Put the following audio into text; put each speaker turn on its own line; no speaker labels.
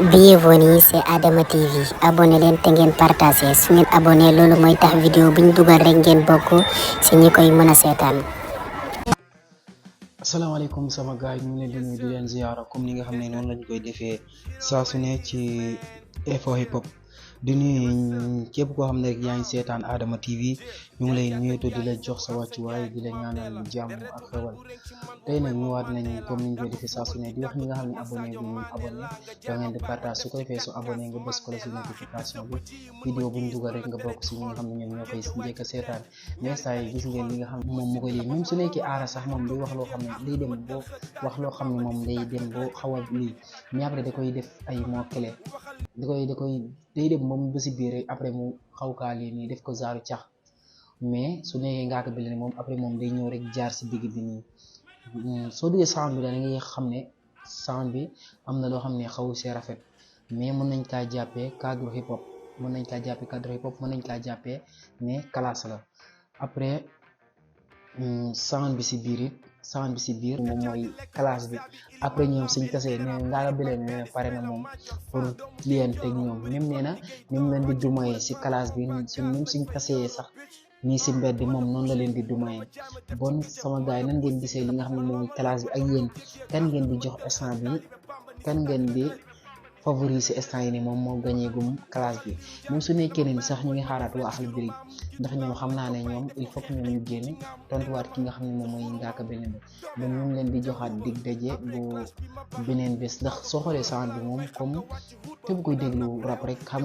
Bienvenue c'est Adama TV abonné leen te ngeen partagé su ngeen abonné loolu mooy tax vidéo buñ dugal rek ngeen bokk ci ñi koy mën a seetaan.
asalaamaaleykum sama gars yi ñu ngi leen di nuyu di leen ziyaara comme ni nga xam ne noonu lañ koy defee saa su ne ci info hip hop di nuyu képp koo xam ne rek yaa ngi seetaan Adama TV ñu ngi lay nuyutu di la jox sa wàccuwaay di la ñaanal jàmm ak xewal tey nag ñëwaat nañ comme ni ñu koy defee saa su ne di wax ñi nga xam ne abonné bu ñu abonné da ngeen di partage su ko defee su abonné nga bës ko la si notification bi vidéo bu ñu dugal rek nga bokk si ñi nga xam ne ñoom ñoo koy njëkk a seetaan mais saa yi gis ngeen li nga xam ne moom mu koy lii même su nekkee aara sax moom day wax loo xam ne day dem boo wax loo xam ne moom day dem boo xaw a lii mais après da koy def ay mots clés day dem moom ba si biir rek après mu xaw kaa lii nii def ko zaaru cax mais su nekkee Ngaaka Blindé moom après moom day ñëw rek jaar si digg bi nii soo duggee sound bi da ngay xam ne sound bi am na loo xam ne xaw see rafet mais mën nañ kaa jàppee cadre hip hop mën nañ kaa jàppee mais classe la après sound bi si biir it sound bi si biir moom mooy classe bi après ñoom suñ tasee ne Ngaaka Blindé nee na pare na moom pour client teg ñoom même nee na même leen di dumayee si classe bi même suñ tasee sax nii si mbedd moom noonu la leen di dumayee bon sama gars yi nan ngeen gisee li nga xam ne mooy classe bi ak yéen kan ngeen di jox instant bi kan ngeen di favoriser instant yi ni moom moo gañee gum classe bi même su nekkee ne sax ñu ngi xaaraat waa Akhlou Brick ndax ñoom xam naa ne ñoom il faut que ñoom ñu génn tontuwaat ki nga xam ne moom mooy Ngaaka Blindé ba ñu ngi leen di joxaat dig daje bu beneen bés ndax soo xoolee sound bi moom comme képp koy déglu rap rek xam